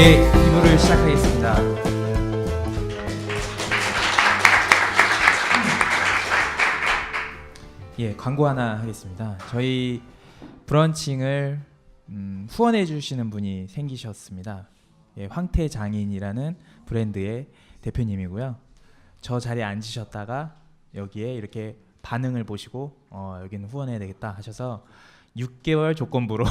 네, 2부를 시작하겠습니다. 예, 광고 하나 하겠습니다. 저희 브런칭을 후원해 주시는 분이 생기셨습니다. 예, 황태장인이라는 브랜드의 대표님이고요. 저 자리에 앉으셨다가 여기에 이렇게 반응을 보시고 여기는 후원해야 되겠다 하셔서 6개월 조건부로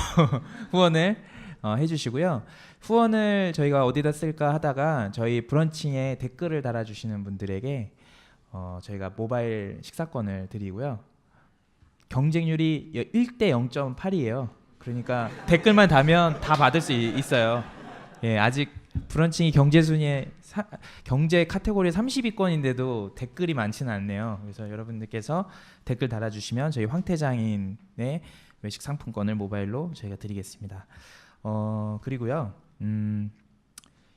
후원을 해주시고요. 후원을 저희가 어디다 쓸까 하다가 저희 브런칭에 댓글을 달아주시는 분들에게 저희가 모바일 식사권을 드리고요. 경쟁률이 1대 0.8이에요. 그러니까 댓글만 달면 다 받을 수 있어요. 예, 아직 브런칭이 경제 순위에 경제 카테고리 30위권인데도 댓글이 많지는 않네요. 그래서 여러분들께서 댓글 달아주시면 저희 황태장인의 외식 상품권을 모바일로 저희가 드리겠습니다. 그리고요.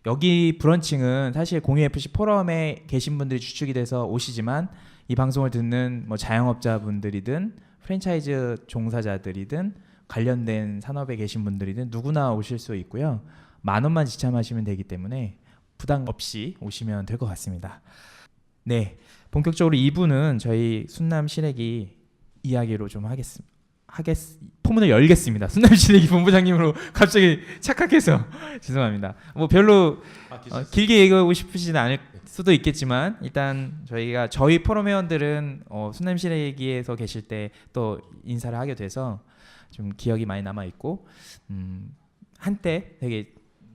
여기 브런칭은 사실 공유FC 포럼에 계신 분들이 주축이 돼서 오시지만 이 방송을 듣는 뭐 자영업자분들이든 프랜차이즈 종사자들이든 관련된 산업에 계신 분들이든 누구나 오실 수 있고요. 10,000원만 지참하시면 되기 때문에 부담 없이 오시면 될 것 같습니다. 네, 본격적으로 2부는 저희 순남 시래기 이야기로 좀 포문을 열겠습니다. 순남 시래기 본부장님으로 갑자기 착각해서 죄송합니다. 뭐 별로 길게 얘기하고 싶으시진 않을 수도 있겠지만 일단 저희 포럼 회원들은 순남 시래기에서 계실 때 또 인사를 하게 돼서 좀 기억이 많이 남아 있고 한때 되게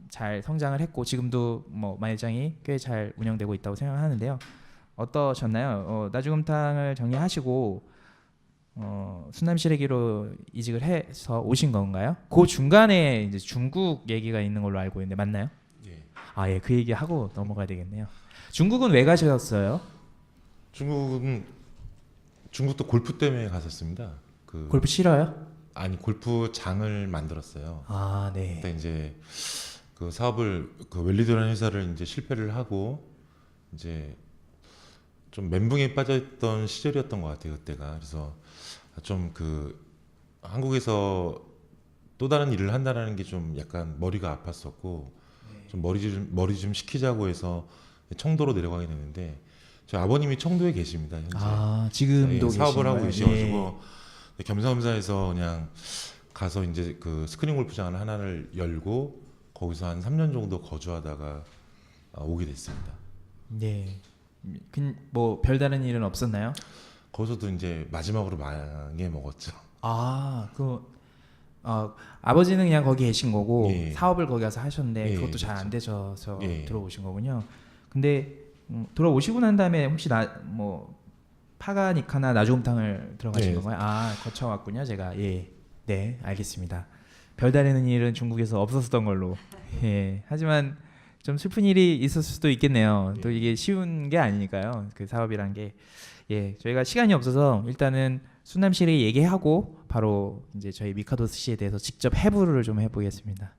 잘 성장을 했고 지금도 뭐 마일장이 꽤 잘 운영되고 있다고 생각하는데요. 어떠셨나요? 나주곰탕을 정리하시고 순남 시래기로 이직을 해서 오신 건가요? 그 중간에 이제 중국 얘기가 있는 걸로 알고 있는데 맞나요? 예. 아, 예, 그 얘기 하고 넘어가야 되겠네요. 중국은 왜 가셨어요? 중국도 골프 때문에 갔었습니다. 골프 싫어요? 아니 골프장을 만들었어요. 아, 네. 그때 이제 그 사업을 웰리드라는 회사를 이제 실패를 하고 이제 좀 멘붕에 빠져있던 시절이었던 것 같아요 그때가. 그래서 좀 한국에서 또 다른 일을 한다는 게 좀 약간 머리가 아팠었고 좀 머리 좀 식히자고 해서 청도로 내려가게 됐는데 저희 아버님이 청도에 계십니다 현재. 아, 지금도 사업을 하고 계셔가지고 예. 겸사겸사해서 그냥 가서 이제 그 스크린 골프장을 하나를 열고 거기서 한 3년 정도 거주하다가 오게 됐습니다. 네. 뭐 별다른 일은 없었나요? 거기서도 이제 마지막으로 망해 먹었죠. 아, 아버지는 그냥 거기 계신 거고 예. 사업을 거기 가서 하셨는데 예, 그것도 잘 안 그렇죠. 되셔서 예. 들어오신 거군요. 근데 돌아오시고 난 다음에 혹시 파가니카나 나주곰탕을 들어가신 예. 건가요? 아, 거쳐왔군요, 제가. 예, 네, 알겠습니다. 별다른 일은 중국에서 없었던 걸로. 예, 하지만 좀 슬픈 일이 있었을 수도 있겠네요. 또 이게 쉬운 게 아니니까요. 그 사업이란 게. 예, 저희가 시간이 없어서 일단은 순남시를 얘기하고 바로 이제 저희 미카도스 씨에 대해서 직접 해부를 좀 해보겠습니다.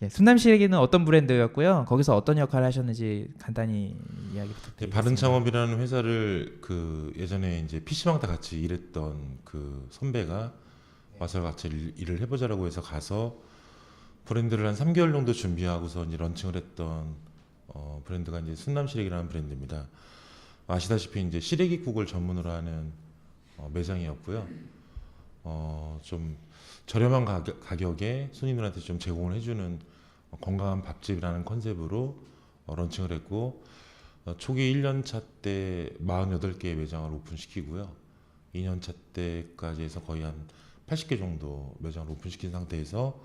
예, 순남시에게는 어떤 브랜드였고요. 거기서 어떤 역할을 하셨는지 간단히 이야기 부탁드리겠습니다. 바른창업이라는 회사를 예전에 이제 PC방 다 같이 일했던 그 선배가 와서 같이 일을 해보자라고 해서 가서 브랜드를 한 3개월 정도 준비하고서 이제 런칭을 했던 브랜드가 이제 순남시래기라는 브랜드입니다. 아시다시피 이제 시래기국을 전문으로 하는 매장이었고요. 좀 저렴한 가격에 손님들한테 좀 제공을 해주는 건강한 밥집이라는 컨셉으로 런칭을 했고 초기 1년차 때 48개의 매장을 오픈시키고요. 2년차 때까지 해서 거의 한 80개 정도 매장을 오픈시킨 상태에서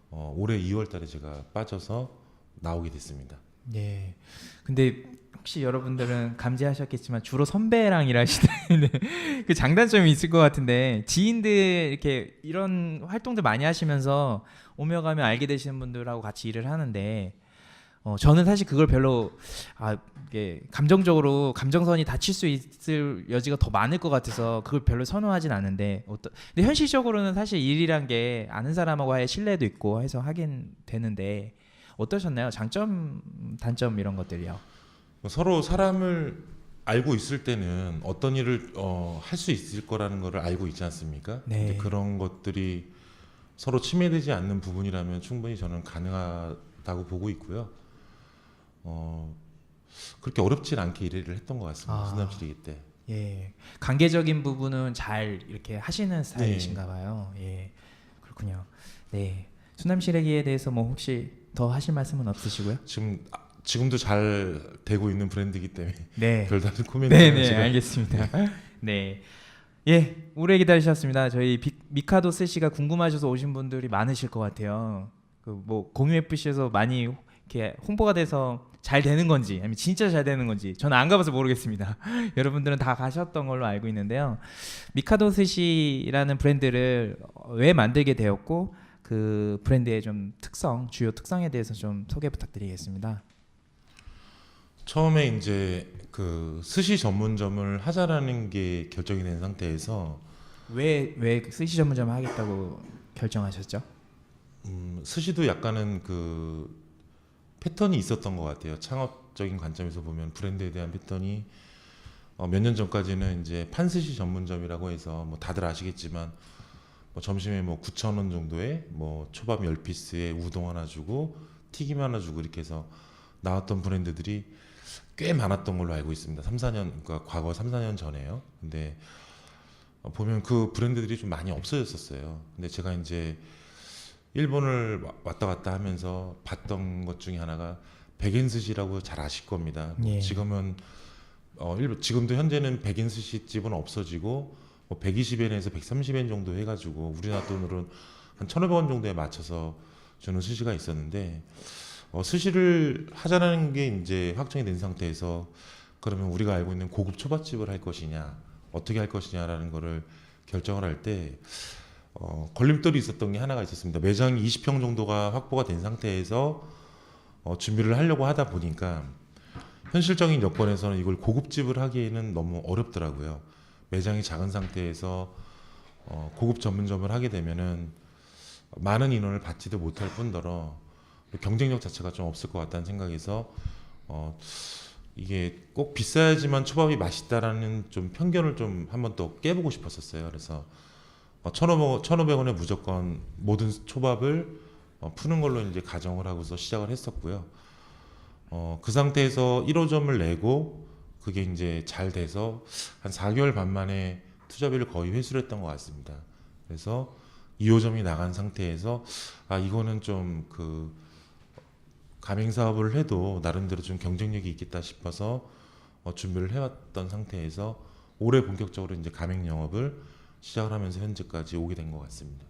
올해 2월 달에 제가 빠져서 나오게 됐습니다. 네. 근데 혹시 여러분들은 감지하셨겠지만 주로 선배랑 일하시는데 그 장단점이 있을 것 같은데 지인들 이렇게 이런 활동들 많이 하시면서 오며 가며 알게 되시는 분들하고 같이 일을 하는데 저는 사실 그걸 별로 이게 감정선이 다칠 수 있을 여지가 더 많을 것 같아서 그걸 별로 선호하진 않는데 근데 현실적으로는 사실 일이란 게 아는 사람하고의 신뢰도 있고 해서 하긴 되는데 어떠셨나요? 장점, 단점 이런 것들이요. 서로 사람을 알고 있을 때는 어떤 일을 할 수 있을 거라는 거를 알고 있지 않습니까? 네. 근데 그런 것들이 서로 침해되지 않는 부분이라면 충분히 저는 가능하다고 있었다고 보고 있고요. 그렇게 어렵진 않게 일을 했던 것 같습니다. 수남시리기 때. 예, 관계적인 부분은 잘 이렇게 하시는 스타일이신가 봐요. 예, 그렇군요. 네, 수남시래기에 대해서 뭐 혹시 더 하실 말씀은 없으시고요? 지금도 잘 되고 있는 브랜드이기 때문에 네, 별다른 코멘트 네, 알겠습니다. 네, 예, 오래 기다리셨습니다. 저희 미카도 스시가 궁금하셔서 오신 분들이 많으실 것 같아요. 그 뭐 공유 FC에서 많이 이렇게 홍보가 돼서 잘 되는 건지 아니면 진짜 잘 되는 건지 저는 안 가봐서 모르겠습니다. 여러분들은 다 가셨던 걸로 알고 있는데요. 미카도 스시라는 브랜드를 왜 만들게 되었고 그 브랜드의 좀 특성, 주요 특성에 대해서 좀 소개 부탁드리겠습니다. 처음에 이제 그 스시 전문점을 하자라는 게 결정이 된 상태에서 왜 스시 전문점을 하겠다고 결정하셨죠? 스시도 약간은 그 패턴이 있었던 것 같아요. 창업적인 관점에서 보면 브랜드에 대한 패턴이 몇 년 전까지는 이제 판스시 전문점이라고 해서 뭐 다들 아시겠지만 뭐 점심에 뭐 9,000원 정도에 뭐 초밥 10피스에 우동 하나 주고 튀김 하나 주고 이렇게 해서 나왔던 브랜드들이 꽤 많았던 걸로 알고 있습니다. 3-4년 그러니까 과거 3-4년 전에요. 근데 보면 그 브랜드들이 좀 많이 없어졌었어요. 근데 제가 이제 일본을 왔다 갔다 하면서 봤던 것 중에 하나가 백인스시라고 잘 아실 겁니다. 예. 지금은 지금도 현재는 백인스시 집은 없어지고 뭐 120엔에서 130엔 정도 해가지고 우리나라 돈으로는 한 1,500원 정도에 맞춰서 주는 스시가 있었는데 스시를 하자는 게 이제 확정이 된 상태에서 그러면 우리가 알고 있는 고급 초밥집을 할 것이냐 어떻게 할 것이냐라는 거를 결정을 할 때 걸림돌이 있었던 게 하나가 있었습니다. 매장이 20평 정도가 확보가 된 상태에서 준비를 하려고 하다 보니까 현실적인 여건에서는 이걸 고급집을 하기에는 너무 어렵더라고요. 매장이 작은 상태에서 고급 전문점을 하게 되면은 많은 인원을 받지도 못할 뿐더러 경쟁력 자체가 좀 없을 것 같다는 생각에서 이게 꼭 비싸야지만 초밥이 맛있다라는 좀 편견을 좀 한번 또 깨보고 싶었었어요. 그래서 1,500원에 무조건 모든 초밥을 푸는 걸로 이제 가정을 하고서 시작을 했었고요. 그 상태에서 1호점을 내고 그게 이제 잘 돼서 한 4개월 반 만에 투자비를 거의 회수를 했던 것 같습니다. 그래서 2호점이 나간 상태에서 이거는 좀 그 가맹 사업을 해도 나름대로 좀 경쟁력이 있겠다 싶어서 준비를 해왔던 상태에서 올해 본격적으로 이제 가맹 영업을 시작을 하면서 현재까지 오게 된 것 같습니다.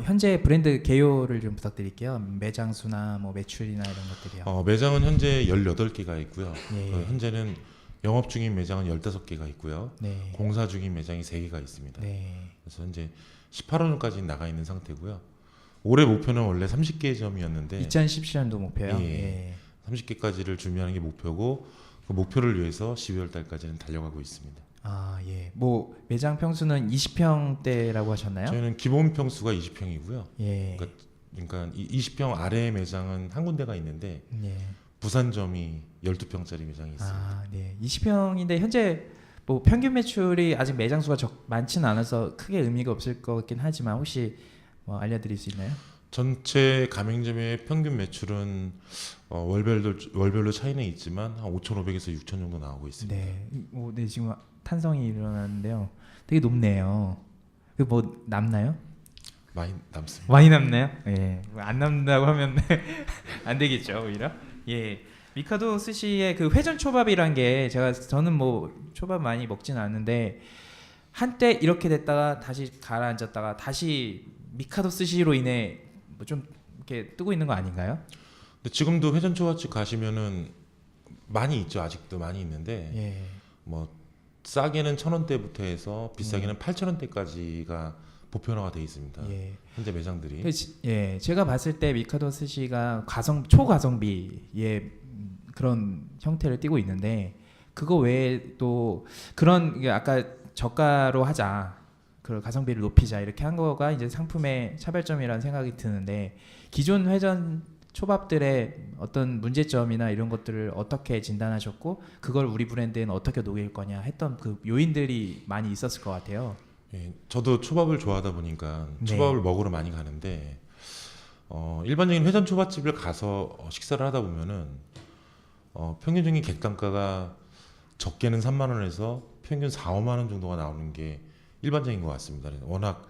현재 브랜드 개요를 좀 부탁드릴게요. 매장 수나 뭐 매출이나 이런 것들이요. 매장은 현재 18개가 있고요. 예. 현재는 영업 중인 매장은 15개가 있고요. 네. 공사 중인 매장이 3개가 있습니다. 네. 그래서 현재 18호점까지 나가 있는 상태고요. 올해 목표는 원래 30개점이었는데 2017년도 목표요. 예. 30개까지를 준비하는 게 목표고 그 목표를 위해서 12월 달까지는 달려가고 있습니다. 예. 뭐 매장 평수는 20평대라고 하셨나요? 저희는 기본 평수가 20평이고요. 예. 그러니까 20평 아래의 매장은 한 군데가 있는데 예. 부산점이 12평짜리 매장이 있습니다. 네. 20평인데 현재 뭐 평균 매출이 아직 매장 수가 많지는 않아서 크게 의미가 없을 것 같긴 하지만 혹시 뭐 알려드릴 수 있나요? 전체 가맹점의 평균 매출은 월별로 차이는 있지만 한 5,500에서 6,000 정도 나오고 있습니다. 네, 지금 탄성이 일어났는데요. 되게 높네요. 그 뭐 남나요? 많이 남습니다. 많이 남나요? 예. 안 남는다고 하면 안 되겠죠, 오히려. 예. 미카도 스시의 그 회전 초밥이란 게 저는 뭐 초밥 많이 먹지는 않는데 한때 이렇게 됐다가 다시 가라앉았다가 다시 미카도 스시로 인해 뭐 좀 이렇게 뜨고 있는 거 아닌가요? 근데 지금도 회전 초밥집 가시면은 많이 있죠. 아직도 많이 있는데 예. 뭐 싸게는 1,000원대부터 해서 비싸게는 8,000원대까지가 보편화가 돼 있습니다. 예. 현재 매장들이. 제가 봤을 때 미카도 스시가 초가성비의 그런 형태를 띠고 있는데 그거 외에 또 그런 아까 저가로 하자. 그 가성비를 높이자 이렇게 한 거가 이제 상품의 차별점이라는 생각이 드는데 기존 회전 초밥들의 어떤 문제점이나 이런 것들을 어떻게 진단하셨고 그걸 우리 브랜드에는 어떻게 녹일 거냐 했던 그 요인들이 많이 있었을 것 같아요. 예, 저도 초밥을 좋아하다 보니까 네. 초밥을 먹으러 많이 가는데 일반적인 회전 초밥집을 가서 식사를 하다 보면은 평균적인 객단가가 적게는 3만 원에서 평균 4, 5만 원 정도가 나오는 게 일반적인 것 같습니다. 워낙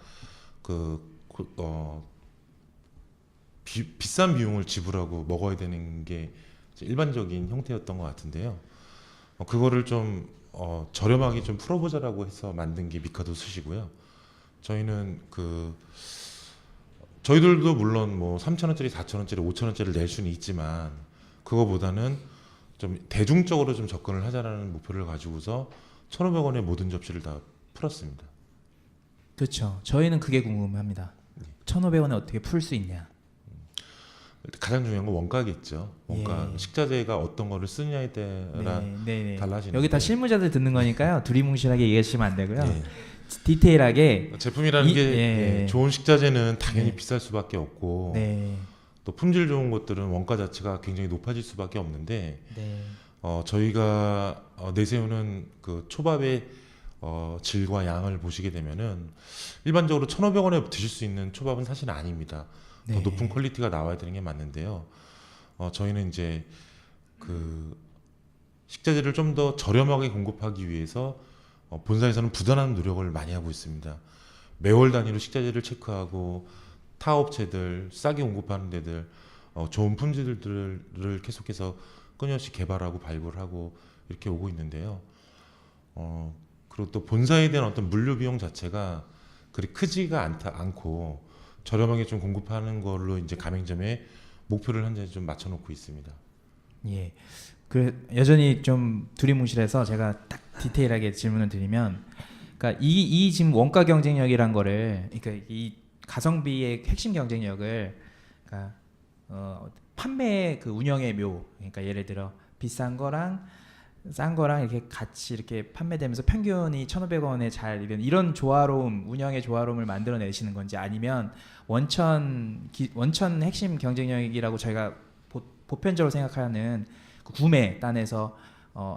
비싼 비용을 지불하고 먹어야 되는 게 일반적인 형태였던 것 같은데요. 그거를 좀 저렴하게 좀 풀어보자라고 해서 만든 게 미카도 스시고요. 저희는 저희들도 물론 뭐 3,000원짜리, 4,000원짜리, 5,000원짜리를 낼 수는 있지만 그거보다는 좀 대중적으로 좀 접근을 하자라는 목표를 가지고서 1,500원의 모든 접시를 다 풀었습니다. 그렇죠. 저희는 그게 궁금합니다. 1,500원에 어떻게 풀 수 있냐? 가장 중요한 건 원가겠죠. 원가 예. 식자재가 어떤 거를 쓰느냐에 따라 네. 달라지는. 여기 다 실무자들 듣는 거니까요. 두리뭉실하게 얘기하시면 안 되고요. 예. 디테일하게 제품이라는 게 예. 좋은 식자재는 당연히 네. 비쌀 수밖에 없고 네. 또 품질 좋은 것들은 원가 자체가 굉장히 높아질 수밖에 없는데 네. 저희가 내세우는 그 초밥의 질과 양을 보시게 되면은 일반적으로 1,500원에 드실 수 있는 초밥은 사실 아닙니다. 더 네. 높은 퀄리티가 나와야 되는 게 맞는데요. 저희는 이제 그 식자재를 좀 더 저렴하게 공급하기 위해서 본사에서는 부단한 노력을 많이 하고 있습니다. 매월 단위로 식자재를 체크하고 타 업체들, 싸게 공급하는 데들 좋은 품질들을 계속해서 끊임없이 개발하고 발굴하고 이렇게 오고 있는데요. 그리고 또 본사에 대한 어떤 물류 비용 자체가 그리 크지가 않고 저렴하게 좀 공급하는 걸로 이제 가맹점에 목표를 현재 좀 맞춰놓고 있습니다. 예. 그 여전히 좀 두리뭉실해서 제가 딱 디테일하게 질문을 드리면, 그러니까 이 지금 원가 경쟁력이란 거를, 그러니까 이 가성비의 핵심 경쟁력을, 그러니까 판매 그 운영의 묘, 그러니까 예를 들어 비싼 거랑 싼 거랑 이렇게 같이 이렇게 판매되면서 평균이 1,500원에 잘 이런 조화로움, 운영의 조화로움을 만들어내시는 건지, 아니면 원천 핵심 경쟁력이라고 저희가 보편적으로 생각하는 그 구매단에서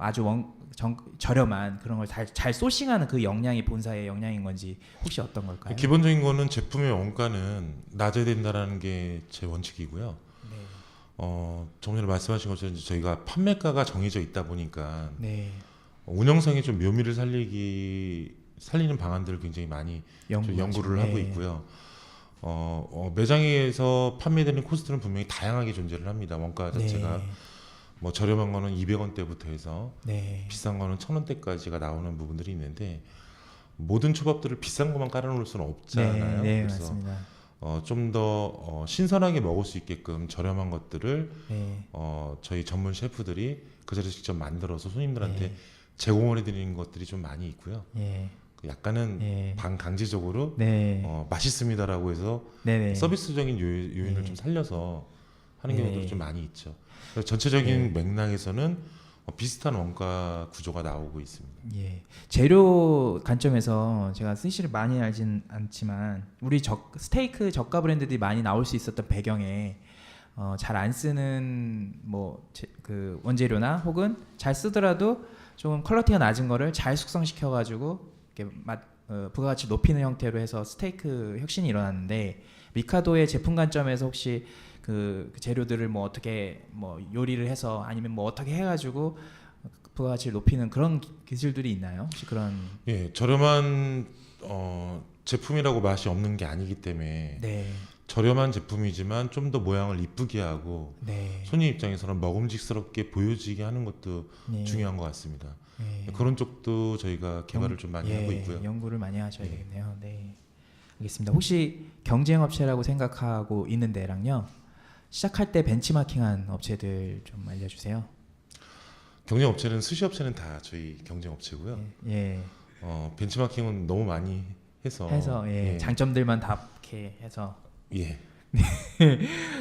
아주 저렴한 그런 걸 잘 소싱하는 그 역량이 본사의 역량인 건지 혹시 어떤 걸까요? 기본적인 거는 제품의 원가는 낮아야 된다라는 게 제 원칙이고요. 네. 조금 전에 말씀하신 것처럼 저희가 판매가가 정해져 있다 보니까 네. 운영상에 좀 묘미를 살리는 방안들을 굉장히 많이 좀 연구를 하고 있고요. 매장에서 판매되는 코스트는 분명히 다양하게 존재를 합니다. 원가 자체가 뭐 저렴한 거는 200원대부터 해서 비싼 거는 1,000원대까지가 나오는 부분들이 있는데 모든 초밥들을 비싼 것만 깔아놓을 수는 없잖아요. 네, 그래서 맞습니다. 좀 더 신선하게 먹을 수 있게끔 저렴한 것들을 네. 저희 전문 셰프들이 그 자리에서 직접 만들어서 손님들한테 네. 제공을 해드리는 것들이 좀 많이 있고요. 예. 약간은 예. 반강제적으로 네. 맛있습니다라고 해서 네네. 서비스적인 요인을 좀 살려서 하는 네. 경우도 좀 많이 있죠. 그래서 전체적인 맥락에서는 비슷한 원가 구조가 나오고 있습니다. 예. 재료 관점에서 제가 스시를 많이 알진 않지만 우리 스테이크 저가 브랜드들이 많이 나올 수 있었던 배경에 잘 안 쓰는 그 원재료나 혹은 잘 쓰더라도 조금 퀄리티가 낮은 거를 잘 숙성시켜 가지고 이렇게 부가가치 높이는 형태로 해서 스테이크 혁신이 일어났는데, 미카도의 제품 관점에서 혹시 그 재료들을 어떻게 요리를 해서 아니면 어떻게 해가지고 부가가치를 높이는 그런 기술들이 있나요? 혹시 그런? 예, 저렴한 제품이라고 맛이 없는 게 아니기 때문에 네. 저렴한 제품이지만 좀 더 모양을 이쁘게 하고 네. 손님 입장에서는 먹음직스럽게 보여지게 하는 것도 네. 중요한 것 같습니다. 네. 그런 쪽도 저희가 개발을 좀 많이 하고 있고요. 연구를 많이 하셔야 되겠네요. 네. 알겠습니다. 혹시 경쟁 업체라고 생각하고 있는 데랑요, 시작할 때 벤치마킹한 업체들 좀 알려주세요. 경쟁 업체는 스시 업체는 다 저희 경쟁 업체고요. 예. 벤치마킹은 너무 많이 해서 예. 장점들만 다 이렇게 해서. 예.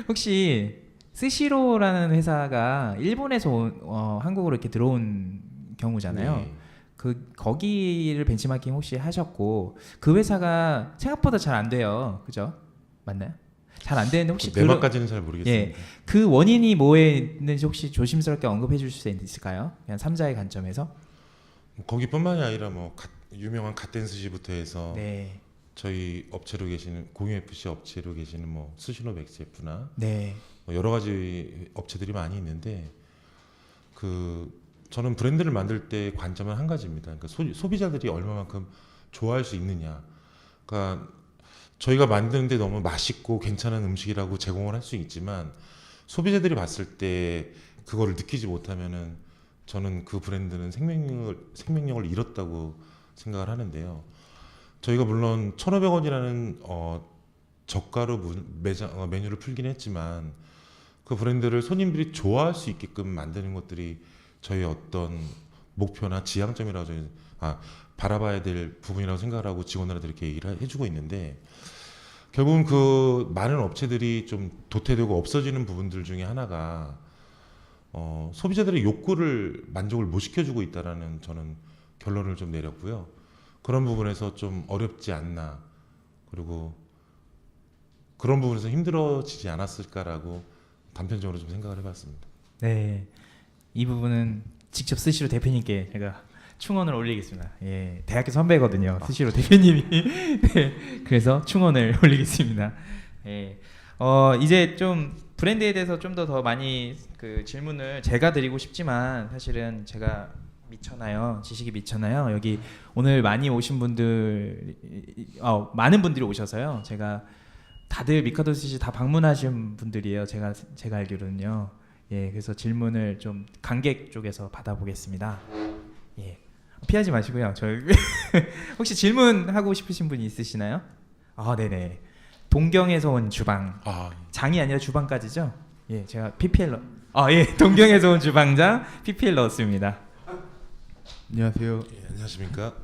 혹시 스시로라는 회사가 일본에서 한국으로 이렇게 들어온 경우잖아요. 네. 거기를 벤치마킹 혹시 하셨고, 그 회사가 생각보다 잘 안 돼요. 그죠? 맞나요? 잘 안 되는데 혹시 내 맛까지는 잘 모르겠습니다. 그 원인이 뭐에 있는지 혹시 조심스럽게 언급해 주실 수 있을까요? 그냥 3자의 관점에서. 거기뿐만이 아니라 유명한 갓된 스시부터 해서 네. 저희 업체로 계시는 공유 FC 업체로 계시는 뭐 스시로 맥스F나 네. 뭐 여러 가지 업체들이 많이 있는데 저는 브랜드를 만들 때 관점은 한 가지입니다. 그러니까 소비자들이 얼마만큼 좋아할 수 있느냐. 그러니까 저희가 만드는데 너무 맛있고 괜찮은 음식이라고 제공을 할 수 있지만 소비자들이 봤을 때 그거를 느끼지 못하면은 저는 그 브랜드는 생명력을 잃었다고 생각을 하는데요. 저희가 물론 1,500원이라는 저가로 메뉴를 풀긴 했지만 그 브랜드를 손님들이 좋아할 수 있게끔 만드는 것들이 저희 어떤 목표나 지향점이라고 저희 바라봐야 될 부분이라고 생각을 하고 직원들한테 이렇게 얘기를 해주고 있는데 결국은 그 많은 업체들이 좀 도태되고 없어지는 부분들 중에 하나가 소비자들의 욕구를 만족을 못 시켜주고 있다라는 저는 결론을 좀 내렸고요. 그런 부분에서 좀 어렵지 않나 그리고 그런 부분에서 힘들어지지 않았을까라고 단편적으로 좀 생각을 해봤습니다. 네. 이 부분은 직접 스시로 대표님께 제가 충원을 올리겠습니다. 예, 대학교 선배거든요. 스시로 대표님이. 네, 그래서 충원을 올리겠습니다. 예, 이제 좀 브랜드에 대해서 좀 더 많이 그 질문을 제가 드리고 싶지만 사실은 제가 미쳤나요? 지식이 미쳤나요? 여기 오늘 많이 오신 분들, 많은 분들이 오셔서요. 제가 다들 미카도 스시 다 방문하신 분들이에요. 제가 알기로는요. 예, 그래서 질문을 좀 관객 쪽에서 받아보겠습니다. 예, 피하지 마시고요. 저 혹시 질문하고 싶으신 분이 있으시나요? 네네. 동경에서 온 주방. 장이 아니라 주방까지죠? 예, 제가 PPL 예, 동경에서 온 주방장 PPL 넣었습니다. 안녕하세요. 예, 안녕하십니까?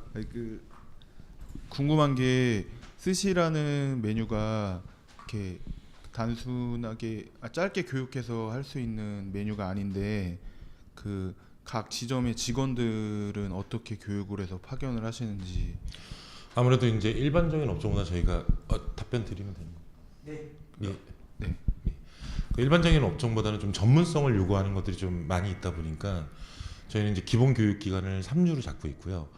궁금한 게 스시라는 메뉴가 이렇게 단순하게 짧게 교육해서 할 수 있는 메뉴가 아닌데 그 각 지점의 직원들은 어떻게 교육을 해서 파견을 하시는지. 아무래도 이제 일반적인 업종보다 저희가 답변 드리면 됩니다. 네. 예. 네. 그 일반적인 업종보다는 좀 전문성을 요구하는 것들이 좀 많이 있다 보니까 저희는 이제 기본 교육 기간을 3주로 잡고 있고요.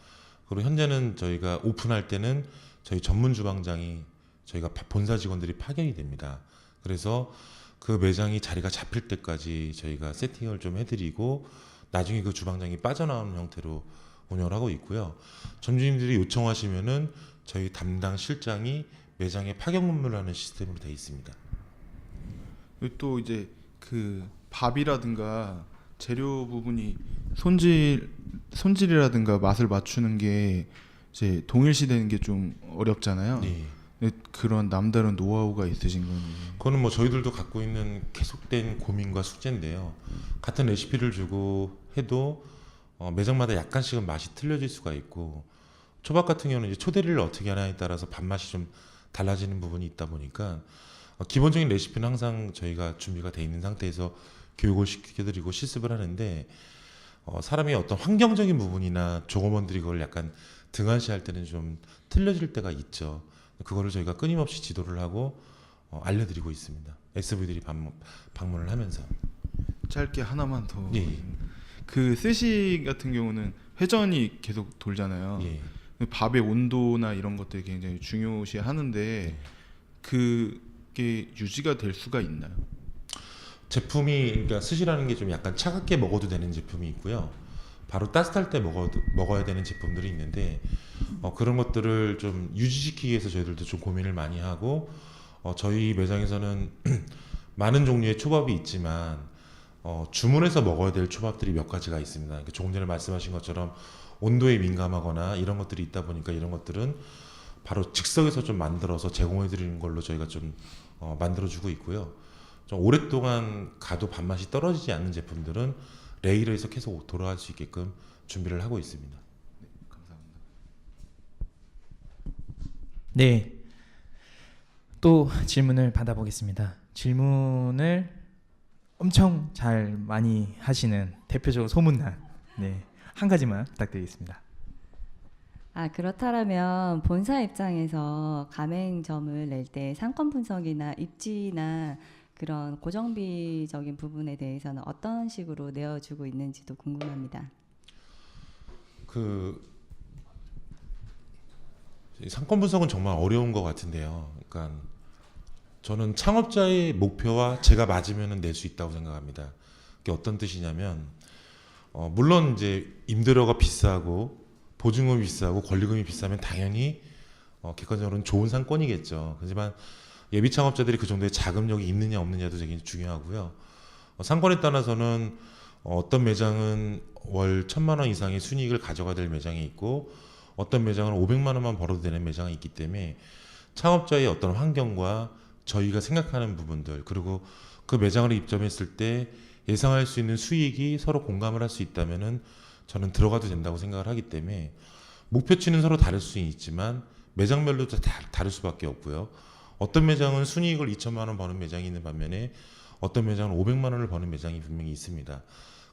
그리고 현재는 저희가 오픈할 때는 저희 전문 주방장이 저희가 본사 직원들이 파견이 됩니다. 그래서 그 매장이 자리가 잡힐 때까지 저희가 세팅을 좀 해드리고 나중에 그 주방장이 빠져나오는 형태로 운영을 하고 있고요. 점주님들이 요청하시면은 저희 담당 실장이 매장에 파견 근무를 하는 시스템으로 되어 있습니다. 또 이제 그 밥이라든가 재료 부분이 손질이라든가 맛을 맞추는 게 이제 동일시되는 게 좀 어렵잖아요. 네. 그런 남다른 노하우가 있으신 건지. 그거는 뭐 저희들도 갖고 있는 계속된 고민과 숙제인데요. 같은 레시피를 주고 해도 매장마다 약간씩은 맛이 틀려질 수가 있고 초밥 같은 경우는 이제 초대리를 어떻게 하냐에 따라서 밥맛이 좀 달라지는 부분이 있다 보니까 기본적인 레시피는 항상 저희가 준비가 돼 있는 상태에서 교육을 시켜드리고 실습을 하는데 사람이 어떤 환경적인 부분이나 조검원들이 그걸 약간 등한시할 때는 좀 틀려질 때가 있죠. 그거를 저희가 끊임없이 지도를 하고 알려드리고 있습니다. SV들이 방문을 하면서. 짧게 하나만 더. 예. 그 스시 같은 경우는 회전이 계속 돌잖아요. 예. 밥의 온도나 이런 것들이 굉장히 중요시 하는데 그게 유지가 될 수가 있나요? 제품이 그러니까 스시라는 게 좀 약간 차갑게 먹어도 되는 제품이 있고요. 바로 따뜻할 때 먹어야 되는 제품들이 있는데 그런 것들을 좀 유지시키기 위해서 저희들도 좀 고민을 많이 하고 저희 매장에서는 많은 종류의 초밥이 있지만 주문해서 먹어야 될 초밥들이 몇 가지가 있습니다. 그러니까 조금 전에 말씀하신 것처럼 온도에 민감하거나 이런 것들이 있다 보니까 이런 것들은 바로 즉석에서 좀 만들어서 제공해 드리는 걸로 저희가 좀 만들어주고 있고요. 좀 오랫동안 가도 밥맛이 떨어지지 않는 제품들은 레일에서 계속 돌아갈 수 있게끔 준비를 하고 있습니다. 네, 감사합니다. 네. 또 질문을 받아보겠습니다. 질문을 엄청 잘 많이 하시는 대표적으로 소문난 한 가지만 부탁드리겠습니다. 그렇다면 본사 입장에서 가맹점을 낼 때 상권 분석이나 입지나 그런 고정비적인 부분에 대해서는 어떤 식으로 내어주고 있는지도 궁금합니다. 이 상권 분석은 정말 어려운 것 같은데요. 그러니까 저는 창업자의 목표와 제가 맞으면 낼 수 있다고 생각합니다. 그게 어떤 뜻이냐면 물론 이제 임대료가 비싸고 보증금이 비싸고 권리금이 비싸면 당연히 객관적으로는 좋은 상권이겠죠. 하지만 예비 창업자들이 그 정도의 자금력이 있느냐 없느냐도 되게 중요하고요. 상권에 따라서는 어떤 매장은 월 1,000만 원 이상의 순이익을 가져가야 될 매장이 있고 어떤 매장은 500만 원만 벌어도 되는 매장이 있기 때문에 창업자의 어떤 환경과 저희가 생각하는 부분들 그리고 그 매장을 입점했을 때 예상할 수 있는 수익이 서로 공감을 할 수 있다면은 저는 들어가도 된다고 생각을 하기 때문에 목표치는 서로 다를 수 있지만 매장별로 다를 수밖에 없고요. 어떤 매장은 순이익을 2천만 원 버는 매장이 있는 반면에 어떤 매장은 500만 원을 버는 매장이 분명히 있습니다.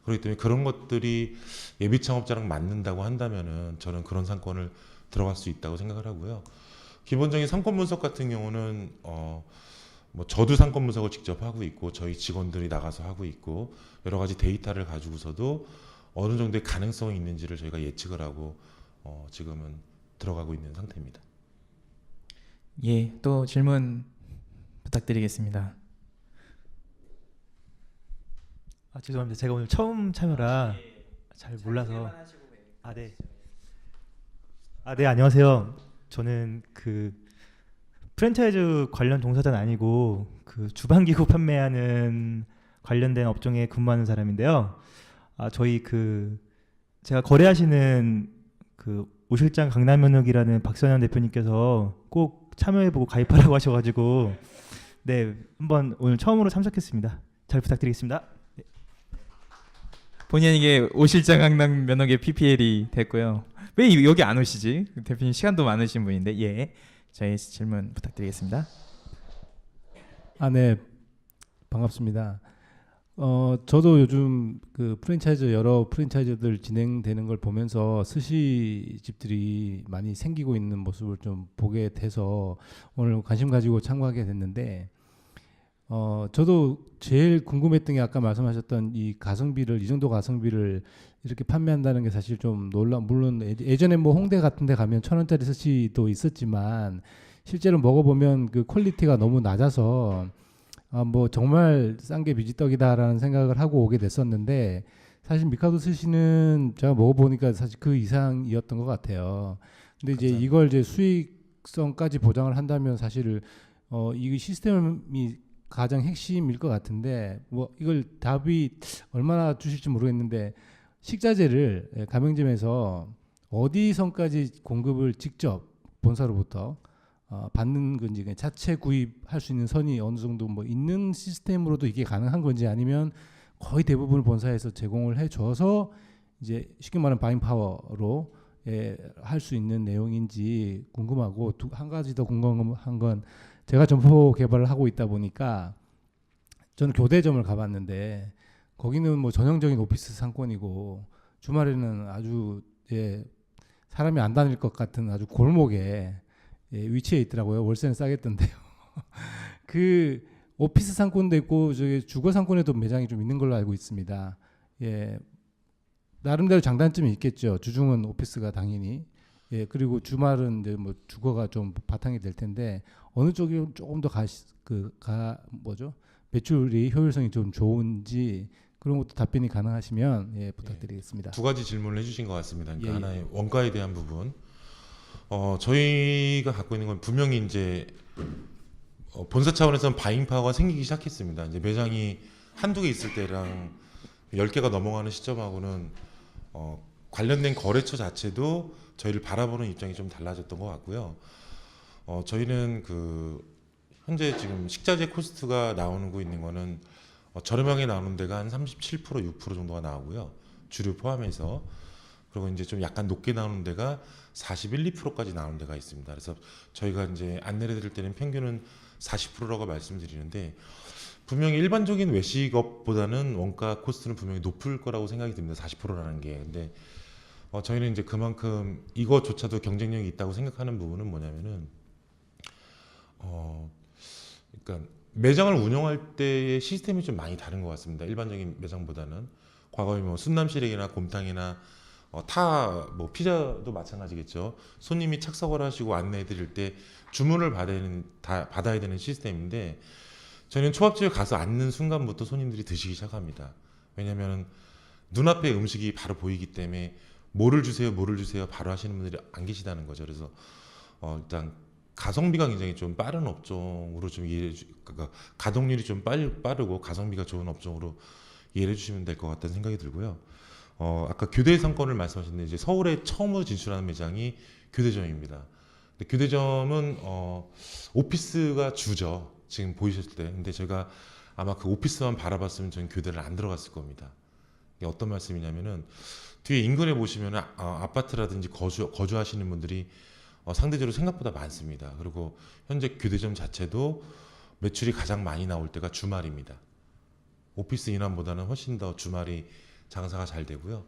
그렇기 때문에 그런 것들이 예비 창업자랑 맞는다고 한다면은 저는 그런 상권을 들어갈 수 있다고 생각을 하고요. 기본적인 상권 분석 같은 경우는 뭐 저도 상권 분석을 직접 하고 있고 저희 직원들이 나가서 하고 있고 여러 가지 데이터를 가지고서도 어느 정도의 가능성이 있는지를 저희가 예측을 하고 지금은 들어가고 있는 상태입니다. 예, 또 질문 부탁드리겠습니다. 죄송합니다. 제가 오늘 처음 참여라 잘 몰라서. 네. 네, 안녕하세요. 저는 그 프랜차이즈 관련 종사자는 아니고 그 주방기구 판매하는 관련된 업종에 근무하는 사람인데요. 저희 그 제가 거래하시는 그 오실장 강남면역이라는 박선현 대표님께서 꼭 참여해보고 가입하라고 하셔가지고 네, 한번 오늘 처음으로 참석했습니다. 잘 부탁드리겠습니다. 본인에게 오실장 강남 면허계 PPL이 됐고요. 왜 여기 안 오시지? 대표님 시간도 많으신 분인데 예, 저희 질문 부탁드리겠습니다. 네, 반갑습니다. 저도 요즘 그 프랜차이즈 여러 프랜차이즈들 진행되는 걸 보면서 스시 집들이 많이 생기고 있는 모습을 좀 보게 돼서 오늘 관심 가지고 참가하게 됐는데 저도 제일 궁금했던 게 아까 말씀하셨던 이 가성비를 이 정도 가성비를 이렇게 판매한다는 게 사실 좀 물론 예전에 뭐 홍대 같은 데 가면 1,000원짜리 스시도 있었지만 실제로 먹어보면 그 퀄리티가 너무 낮아서 뭐 정말 싼 게 미지떡이다라는 생각을 하고 오게 됐었는데 사실 미카도 스시는 제가 먹어보니까 사실 그 이상이었던 것 같아요. 근데 이제 이걸 이제 수익성까지 보장을 한다면 사실 이 시스템이 가장 핵심일 것 같은데 뭐 이걸 답이 얼마나 주실지 모르겠는데 식자재를 가맹점에서 어디선까지 공급을 직접 본사로부터 받는 건지 자체 구입할 수 있는 선이 어느 정도 뭐 있는 시스템으로도 이게 가능한 건지 아니면 거의 대부분 본사에서 제공을 해줘서 이제 쉽게 말하면 바잉 파워로 할 수 있는 내용인지 궁금하고 한 가지 더 궁금한 건 제가 점포 개발을 하고 있다 보니까 저는 교대점을 가봤는데 거기는 뭐 전형적인 오피스 상권이고 주말에는 아주 사람이 안 다닐 것 같은 아주 골목에 위치해 있더라고요. 월세는 싸겠던데요. 그 오피스 상권도 있고 저기 주거 상권에도 매장이 좀 있는 걸로 알고 있습니다. 나름대로 장단점이 있겠죠. 주중은 오피스가 당연히 그리고 주말은 이제 뭐 주거가 좀 바탕이 될 텐데 어느 쪽이 조금 더 매출이 효율성이 좀 좋은지 그런 것도 답변이 가능하시면 부탁드리겠습니다. 두 가지 질문을 해주신 것 같습니다. 그러니까 하나의 원가에 대한 부분. 저희가 갖고 있는 건 분명히 이제 본사 차원에서는 바잉 파워가 생기기 시작했습니다. 이제 매장이 한두 개 있을 때랑 10개가 넘어가는 시점하고는 관련된 거래처 자체도 저희를 바라보는 입장이 좀 달라졌던 것 같고요. 저희는 현재 지금 식자재 코스트가 나오고 있는 거는 저렴하게 나오는 데가 한 37%, 6% 정도가 나오고요. 주류 포함해서. 그리고 이제 좀 약간 높게 나오는 데가 41, 2%까지 나오는 데가 있습니다. 그래서 저희가 이제 안내를 드릴 때는 평균은 40%라고 말씀드리는데 분명히 일반적인 외식업보다는 원가 코스트는 분명히 높을 거라고 생각이 듭니다. 40%라는 게. 근데 저희는 이제 그만큼 이거조차도 경쟁력이 있다고 생각하는 부분은 뭐냐면은 그러니까 매장을 운영할 때의 시스템이 좀 많이 다른 것 같습니다. 일반적인 매장보다는 과거에 뭐 순남시래기나 곰탕이나 타 뭐 피자도 마찬가지겠죠. 손님이 착석을 하시고 안내해 드릴 때 주문을 받아야 되는 시스템인데 저희는 초밥집에 가서 앉는 순간부터 손님들이 드시기 시작합니다. 왜냐하면 눈앞에 음식이 바로 보이기 때문에 뭐를 주세요 바로 하시는 분들이 안 계시다는 거죠. 그래서 일단 가성비가 굉장히 좀 빠른 업종으로 좀 그러니까 가동률이 좀 빠르고 가성비가 좋은 업종으로 이해해 주시면 될 것 같다는 생각이 들고요. 아까 교대 상권을 말씀하셨는데 이제 서울에 처음으로 진출하는 매장이 교대점입니다. 근데 교대점은 오피스가 주죠. 지금 보이셨을 때. 근데 제가 아마 그 오피스만 바라봤으면 저는 교대를 안 들어갔을 겁니다. 이게 어떤 말씀이냐면은 뒤에 인근에 보시면은 아파트라든지 거주하시는 분들이 상대적으로 생각보다 많습니다. 그리고 현재 교대점 자체도 매출이 가장 많이 나올 때가 주말입니다. 오피스 인원보다는 훨씬 더 주말이 장사가 잘 되고요.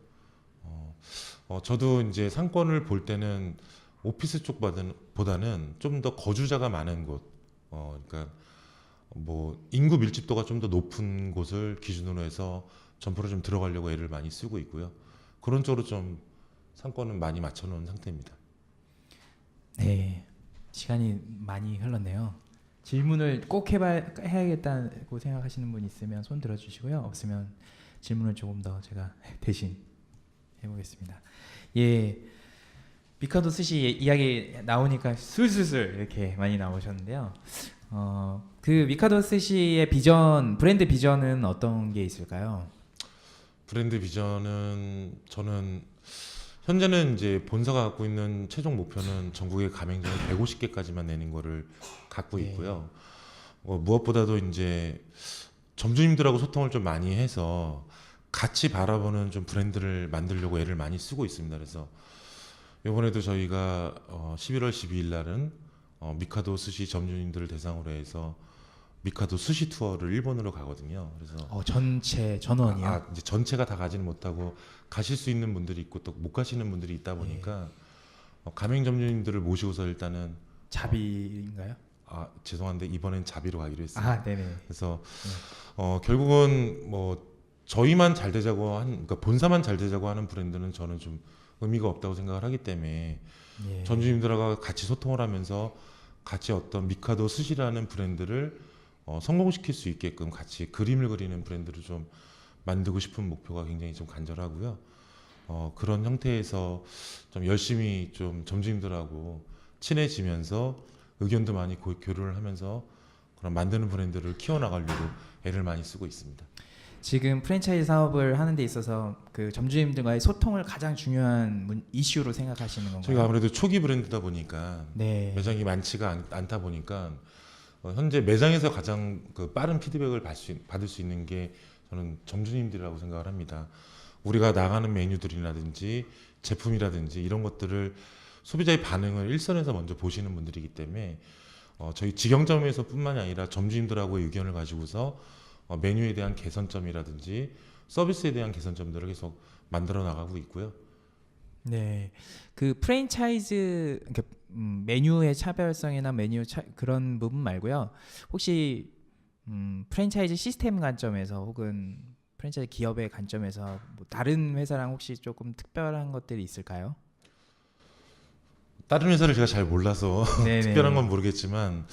저도 이제 상권을 볼 때는 오피스 쪽보다는 좀 더 거주자가 많은 곳, 그러니까 뭐 인구 밀집도가 좀 더 높은 곳을 기준으로 해서 점포를 좀 들어가려고 애를 많이 쓰고 있고요. 그런 쪽으로 좀 상권은 많이 맞춰놓은 상태입니다. 네, 시간이 많이 흘렀네요. 질문을 꼭 해야겠다고 생각하시는 분 있으면 손 들어주시고요. 없으면 질문을 조금 더 제가 대신 해보겠습니다. 예, 미카도 스시 이야기 나오니까 술술술 이렇게 많이 나오셨는데요. 그 미카도 스시의 비전, 브랜드 비전은 어떤 게 있을까요? 브랜드 비전은 저는 현재는 이제 본사가 갖고 있는 최종 목표는 전국의 가맹점을 150개까지만 내는 거를 갖고 있고요. 무엇보다도 이제 점주님들하고 소통을 좀 많이 해서 같이 바라보는 좀 브랜드를 만들려고 애를 많이 쓰고 있습니다. 그래서 이번에도 저희가 11월 12일 날은 미카도 스시 점주님들을 대상으로 해서 미카도 스시 투어를 일본으로 가거든요. 그래서 전체 전원이요? 이제 전체가 다 가지는 못하고 가실 수 있는 분들이 있고 또 못 가시는 분들이 있다 보니까 가맹 점주님들을 모시고서 일단은 자비인가요? 죄송한데 이번엔 자비로 가기로 했습니다. 네네. 그래서 결국은 뭐 저희만 잘 되자고 그러니까 본사만 잘 되자고 하는 브랜드는 저는 좀 의미가 없다고 생각을 하기 때문에 예. 점주님들과 같이 소통을 하면서 같이 어떤 미카도 스시라는 브랜드를 성공시킬 수 있게끔 같이 그림을 그리는 브랜드를 좀 만들고 싶은 목표가 굉장히 좀 간절하고요. 그런 형태에서 좀 열심히 좀 점주님들하고 친해지면서 의견도 많이 교류를 하면서 그런 만드는 브랜드를 키워나가려고 애를 많이 쓰고 있습니다. 지금 프랜차이즈 사업을 하는 데 있어서 그 점주님들과의 소통을 가장 중요한 이슈로 생각하시는 건가요? 저희가 아무래도 초기 브랜드다 보니까 네. 매장이 많지가 않다 보니까 현재 매장에서 가장 그 빠른 피드백을 받을 수 있는 게 저는 점주님들이라고 생각을 합니다. 우리가 나가는 메뉴들이라든지 제품이라든지 이런 것들을 소비자의 반응을 일선에서 먼저 보시는 분들이기 때문에 저희 직영점에서뿐만이 아니라 점주님들하고의 의견을 가지고서 메뉴에 대한 개선점이라든지 서비스에 대한 개선점들을 계속 만들어 나가고 있고요. 네, 그 프랜차이즈 그러니까 메뉴의 차별성이나 그런 부분 말고요. 혹시 프랜차이즈 시스템 관점에서 혹은 프랜차이즈 기업의 관점에서 뭐 다른 회사랑 혹시 조금 특별한 것들이 있을까요? 다른 회사를 제가 잘 몰라서 특별한 건 모르겠지만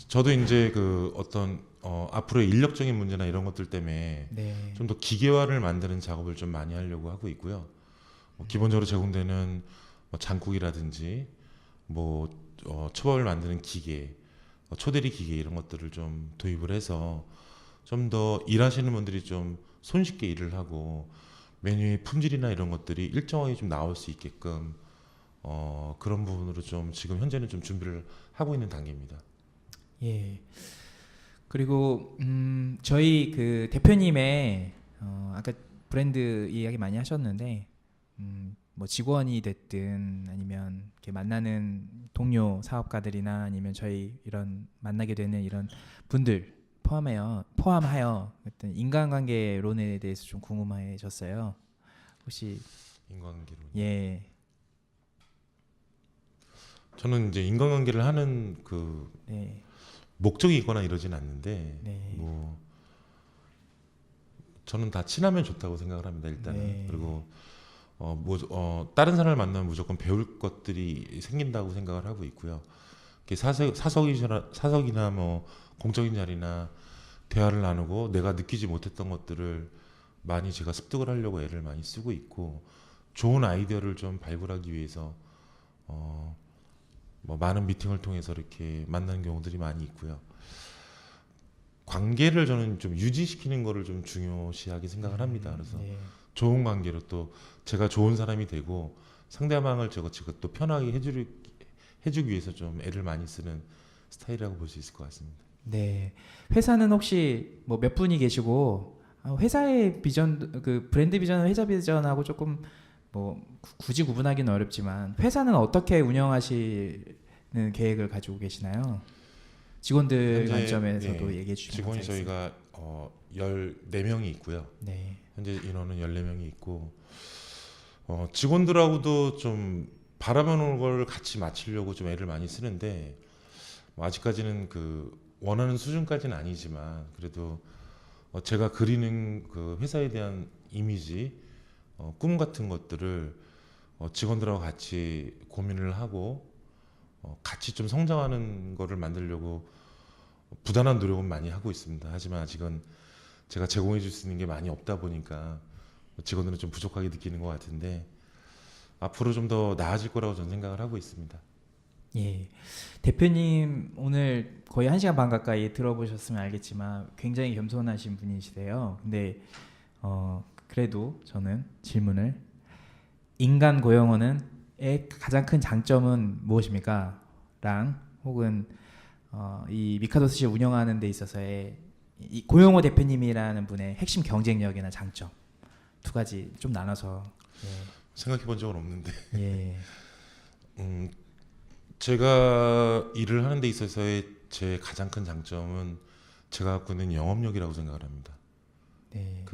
저도 이제 그 어떤 앞으로의 인력적인 문제나 이런 것들 때문에 좀 더 기계화를 만드는 작업을 좀 많이 하려고 하고 있고요. 기본적으로 제공되는 장국이라든지 뭐 초밥을 만드는 기계, 초대리 기계 이런 것들을 좀 도입을 해서 좀 더 일하시는 분들이 좀 손쉽게 일을 하고 메뉴의 품질이나 이런 것들이 일정하게 좀 나올 수 있게끔 그런 부분으로 좀 지금 현재는 좀 준비를 하고 있는 단계입니다. 예. 그리고 저희 그 대표님의 아까 브랜드 이야기 많이 하셨는데 뭐 직원이 됐든 아니면 이렇게 만나는 동료 사업가들이나 아니면 저희 이런 만나게 되는 이런 분들 포함하여 어떤 인간관계론에 대해서 좀 궁금해졌어요. 혹시 인간관계론. 예. 저는 이제 인간관계를 하는 그 목적이 있거나 이러진 않는데 뭐 저는 다 친하면 좋다고 생각을 합니다. 일단은. 그리고 다른 사람을 만나면 무조건 배울 것들이 생긴다고 생각을 하고 있고요. 이렇게 사석이나 뭐 공적인 자리나 대화를 나누고 내가 느끼지 못했던 것들을 많이 제가 습득을 하려고 애를 많이 쓰고 있고, 좋은 아이디어를 좀 발굴하기 위해서 뭐 많은 미팅을 통해서 이렇게 만나는 경우들이 많이 있고요. 관계를 저는 좀 유지시키는 거를 좀 중요시하게 생각을 합니다. 그래서 네. 좋은 관계로 또 제가 좋은 사람이 되고 상대방을 제가 또 편하게 해주기 위해서 좀 애를 많이 쓰는 스타일이라고 볼 수 있을 것 같습니다. 네. 회사는 혹시 뭐 몇 분이 계시고 회사의 비전, 그 브랜드 비전은 회사 비전하고 조금 뭐 굳이 구분하기는 어렵지만 회사는 어떻게 운영하시는 계획을 가지고 계시나요? 직원들 현재, 관점에서도 예, 얘기해 주시면 직원이 감사하겠습니다. 저희가 14명이 있고요. 네. 현재 인원은 14명이 있고, 직원들하고도 좀 바라보는 걸 같이 맞추려고 좀 애를 많이 쓰는데, 뭐 아직까지는 그 원하는 수준까지는 아니지만 그래도 제가 그리는 그 회사에 대한 이미지, 꿈 같은 것들을 직원들하고 같이 고민을 하고 같이 좀 성장하는 거를 만들려고 부단한 노력은 많이 하고 있습니다. 하지만 아직은 제가 제공해 줄 수 있는 게 많이 없다 보니까 직원들은 좀 부족하게 느끼는 것 같은데, 앞으로 좀 더 나아질 거라고 저는 생각을 하고 있습니다. 예. 대표님 오늘 거의 1시간 반 가까이 들어보셨으면 알겠지만 굉장히 겸손하신 분이시대요. 근데 그래도 저는 질문을, 인간 고용원의 가장 큰 장점은 무엇입니까? 랑 혹은 이 미카도 스시 운영하는 데 있어서의 이 고용호 대표님이라는 분의 핵심 경쟁력이나 장점 두 가지 좀 나눠서. 생각해 본 적은 없는데 예. 제가 일을 하는 데 있어서의 제 가장 큰 장점은 제가 갖고 있는 영업력이라고 생각을 합니다. 네.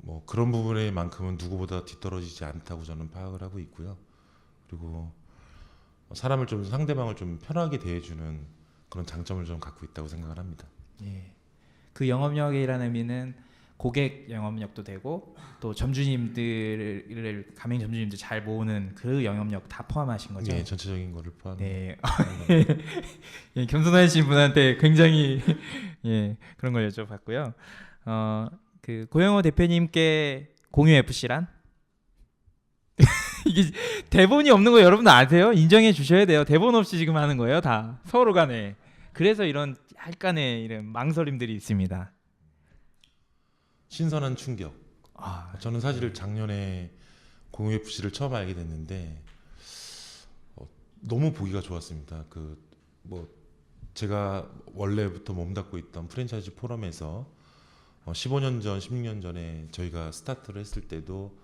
뭐 그런 부분에만큼은 누구보다 뒤떨어지지 않다고 저는 파악을 하고 있고요. 그리고 사람을 좀, 상대방을 좀 편하게 대해주는 그런 장점을 좀 갖고 있다고 생각을 합니다. 예. 그 영업력이라는 의미는 고객 영업력도 되고 또 점주님들을, 가맹 점주님들 잘 모으는 그 영업력 다 포함하신 거죠? 예, 전체적인 거를 포함. 네. 예, 겸손하신 분한테 굉장히 예, 그런 걸 여쭤봤고요. 그 고영호 대표님께 공유 FC란? 이게 대본이 없는 거 여러분 아세요? 인정해 주셔야 돼요. 대본 없이 지금 하는 거예요, 다 서로 간에. 그래서 이런 약간의 이런 망설임들이 있습니다. 신선한 충격. 아, 저는 사실 작년에 공유 FC를 처음 알게 됐는데 너무 보기가 좋았습니다. 뭐 제가 원래부터 몸담고 있던 프랜차이즈 포럼에서 15년 전, 16년 전에 저희가 스타트를 했을 때도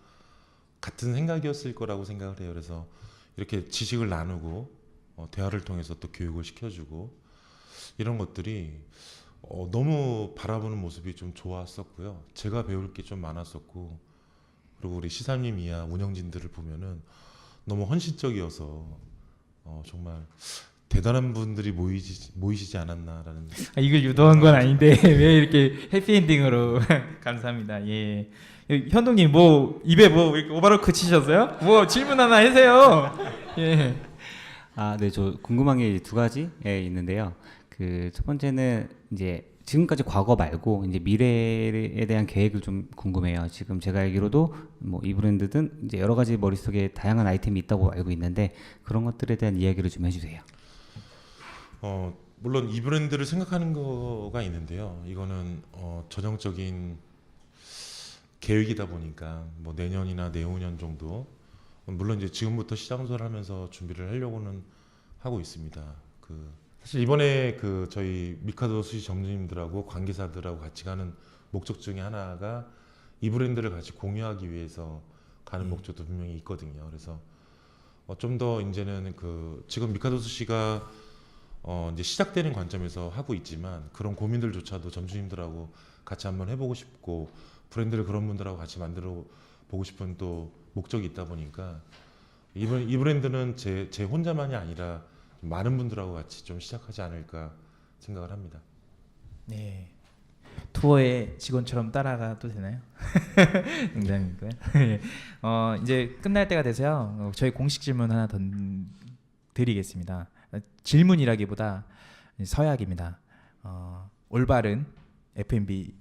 같은 생각이었을 거라고 생각을 해요. 그래서 이렇게 지식을 나누고 대화를 통해서 또 교육을 시켜주고 이런 것들이 너무 바라보는 모습이 좀 좋았었고요. 제가 배울 게 좀 많았었고, 그리고 우리 시사님 이하 운영진들을 보면은 너무 헌신적이어서 정말 대단한 분들이 모이시지 않았나라는. 이걸 유도한 건 아닌데 왜 이렇게 해피엔딩으로. 감사합니다. 예. 현동님 뭐 입에 뭐 이렇게 오바로크 치셨어요? 뭐 질문 하나 해주세요. 예. 네, 저 궁금한 게 두 가지 있는데요. 그 첫 번째는 이제 지금까지 과거 말고 이제 미래에 대한 계획을 좀 궁금해요. 지금 제가 알기로도 뭐 이 브랜드든 이제 여러 가지 머릿속에 다양한 아이템이 있다고 알고 있는데 그런 것들에 대한 이야기를 좀 해주세요. 물론 이 브랜드를 생각하는 거가 있는데요. 이거는 전형적인 계획이다 보니까 뭐 내년이나 내후년 정도, 물론 이제 지금부터 시장조사를 하면서 준비를 하려고는 하고 있습니다. 사실 이번에 저희 미카도 스시 점주님들하고 관계사들하고 같이 가는 목적 중에 하나가 이 브랜드를 같이 공유하기 위해서 가는 목적도 분명히 있거든요. 그래서 좀 더 이제는 지금 미카도 스시가 이제 시작되는 관점에서 하고 있지만 그런 고민들조차도 점주님들하고 같이 한번 해보고 싶고 브랜드를 그런 분들하고 같이 만들어 보고 싶은 또 목적이 있다 보니까 이 브랜드는 제 혼자만이 아니라 많은 분들하고 같이 좀 시작하지 않을까 생각을 합니다. 네. 투어에 직원처럼 따라가도 되나요? 농담이고요. 이제 끝날 때가 돼서요. 저희 공식 질문 하나 더 드리겠습니다. 질문이라기보다 서약입니다. 올바른 F&B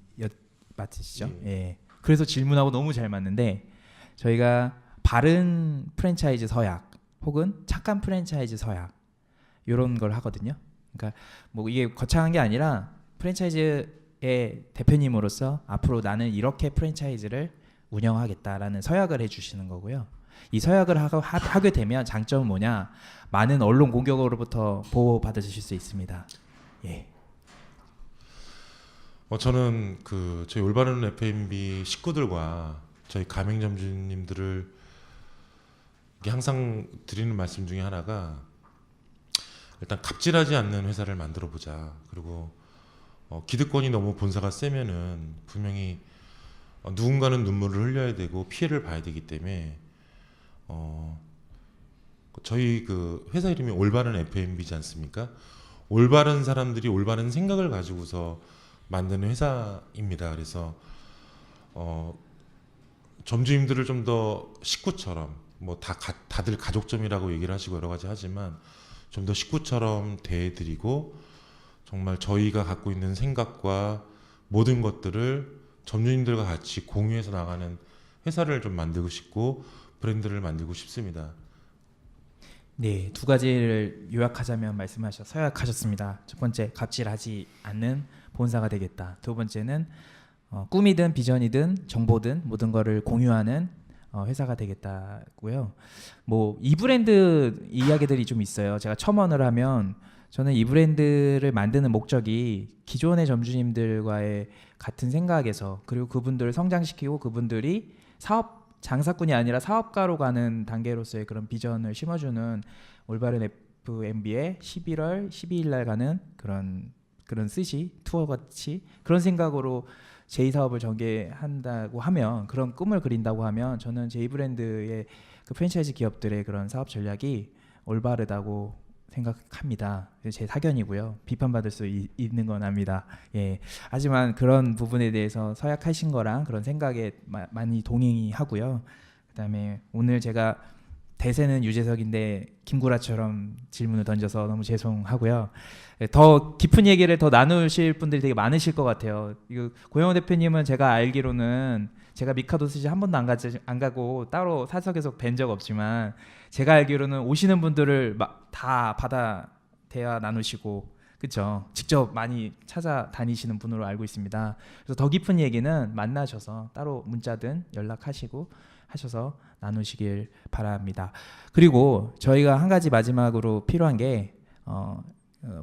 맞으시죠? 예. 그래서 질문하고 너무 잘 맞는데 저희가 바른 프랜차이즈 서약 혹은 착한 프랜차이즈 서약 이런 걸 하거든요. 그러니까 뭐 이게 거창한 게 아니라 프랜차이즈의 대표님으로서 앞으로 나는 이렇게 프랜차이즈를 운영하겠다라는 서약을 해주시는 거고요. 이 서약을 하게 되면 장점은 뭐냐? 많은 언론 공격으로부터 보호받으실 수 있습니다. 예. 저는 그 저희 올바른 F&B 식구들과 저희 가맹점주님들을 항상 드리는 말씀 중에 하나가 일단 갑질하지 않는 회사를 만들어 보자. 그리고 기득권이 너무 본사가 세면은 분명히 누군가는 눈물을 흘려야 되고 피해를 봐야 되기 때문에 저희 그 회사 이름이 올바른 F&B지 않습니까? 올바른 사람들이 올바른 생각을 가지고서 만드는 회사입니다. 그래서 점주님들을 좀 더 식구처럼 뭐 다들 가족점이라고 얘기를 하시고 여러 가지 하지만 좀 더 식구처럼 대해드리고 정말 저희가 갖고 있는 생각과 모든 것들을 점주님들과 같이 공유해서 나가는 회사를 좀 만들고 싶고 브랜드를 만들고 싶습니다. 네, 두 가지를 요약하자면 서약하셨습니다. 첫 번째, 갑질하지 않는 본사가 되겠다. 두 번째는 꿈이든 비전이든 정보든 모든 거를 공유하는 회사가 되겠다고요. 뭐 이 브랜드 이야기들이 좀 있어요. 제가 첨언을 하면 저는 이 브랜드를 만드는 목적이 기존의 점주님들과의 같은 생각에서 그리고 그분들을 성장시키고 그분들이 장사꾼이 아니라 사업가로 가는 단계로서의 그런 비전을 심어주는 올바른 F&B의 11월 12일 날 가는 그런 스시 투어 같이 그런 생각으로 제2사업을 전개한다고 하면 그런 꿈을 그린다고 하면 저는 제2브랜드의 그 프랜차이즈 기업들의 그런 사업 전략이 올바르다고 생각합니다. 제 사견이고요. 비판받을 수 있는 건 압니다. 예. 하지만 그런 부분에 대해서 서약하신 거랑 그런 생각에 많이 동의하고요. 그다음에 오늘 제가 대세는 유재석인데 김구라처럼 질문을 던져서 너무 죄송하고요. 더 깊은 얘기를 더 나누실 분들이 되게 많으실 것 같아요. 이거 고영호 대표님은 제가 알기로는 제가 미카도 스시 한 번도 안 가고 따로 사석에서 뵌 적 없지만 제가 알기로는 오시는 분들을 다 받아 대화 나누시고 그렇죠. 직접 많이 찾아다니시는 분으로 알고 있습니다. 그래서 더 깊은 얘기는 만나셔서 따로 문자든 연락하시고 하셔서 나누시길 바랍니다. 그리고 저희가 한 가지 마지막으로 필요한 게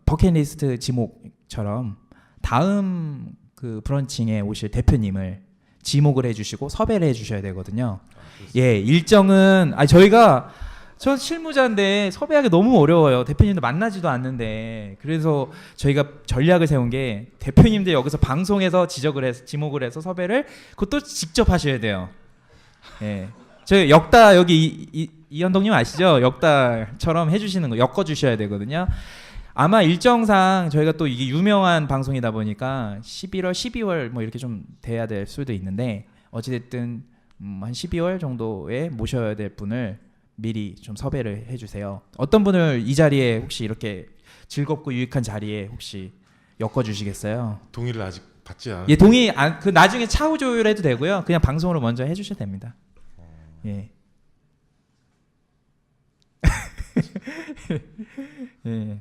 버킷리스트 지목처럼 다음 그 브런칭에 오실 대표님을 지목을 해주시고 섭외를 해주셔야 되거든요. 예, 일정은 저 실무자인데 섭외하기 너무 어려워요. 대표님도 만나지도 않는데. 그래서 저희가 전략을 세운 게 대표님들 여기서 방송에서 지목을 해서 섭외를 그것도 직접 하셔야 돼요. 예. 저희 역다 여기 이현동님 아시죠? 역다처럼 해주시는 거 엮어주셔야 되거든요. 아마 일정상 저희가 또 이게 유명한 방송이다 보니까 11월, 12월 뭐 이렇게 좀 돼야 될 수도 있는데 어찌됐든 한 12월 정도에 모셔야 될 분을 미리 좀 섭외를 해주세요. 어떤 분을 이 자리에 혹시 이렇게 즐겁고 유익한 자리에 혹시 엮어주시겠어요? 동의를 아직 받지 않았. 예, 동의 그 나중에 차후 조율해도 되고요. 그냥 방송으로 먼저 해주셔도 됩니다. 예. 예.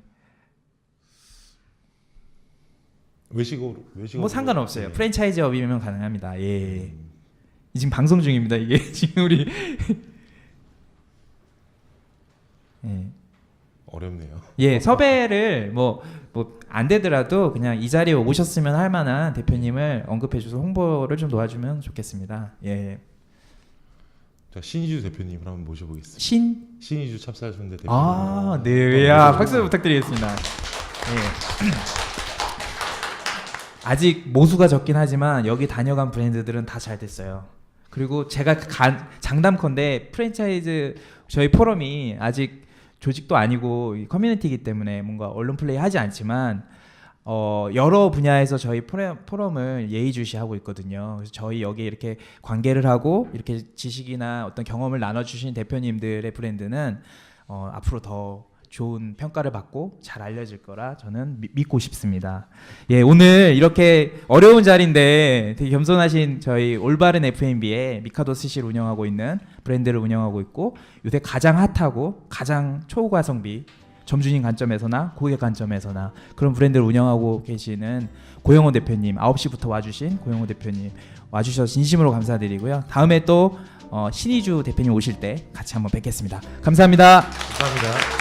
외식으로 뭐 상관없어요. 네. 프랜차이즈업이면 가능합니다. 예. 지금 방송 중입니다. 이게 지금 우리 예. 어렵네요. 예, 섭외를 뭐 안 되더라도 그냥 이 자리에 오셨으면 할 만한 대표님을 언급해 주셔서 홍보를 좀 도와주면 좋겠습니다. 예. 자, 신희주 대표님을 한번 모셔보겠습니다. 신희주 찹쌀순대 대표님. 아, 네. 야, 박수 부탁드리겠습니다. 예. 아직 모수가 적긴 하지만 여기 다녀간 브랜드들은 다 잘 됐어요. 그리고 제가 장담컨대 프랜차이즈 저희 포럼이 아직 조직도 아니고 커뮤니티이기 때문에 뭔가 언론 플레이 하지 않지만 여러 분야에서 저희 포럼을 예의주시하고 있거든요. 그래서 저희 여기 이렇게 관계를 하고 이렇게 지식이나 어떤 경험을 나눠주신 대표님들의 브랜드는 앞으로 더 좋은 평가를 받고 잘 알려질 거라 저는 믿고 싶습니다. 예, 오늘 이렇게 어려운 자리인데 되게 겸손하신 저희 올바른 F&B에 미카도 스시를 운영하고 있는 브랜드를 운영하고 있고 요새 가장 핫하고 가장 초가성비 점주님 관점에서나 고객 관점에서나 그런 브랜드를 운영하고 계시는 고영호 대표님 9시부터 와주신 고영호 대표님 와주셔서 진심으로 감사드리고요. 다음에 또 신의주 대표님 오실 때 같이 한번 뵙겠습니다. 감사합니다. 감사합니다.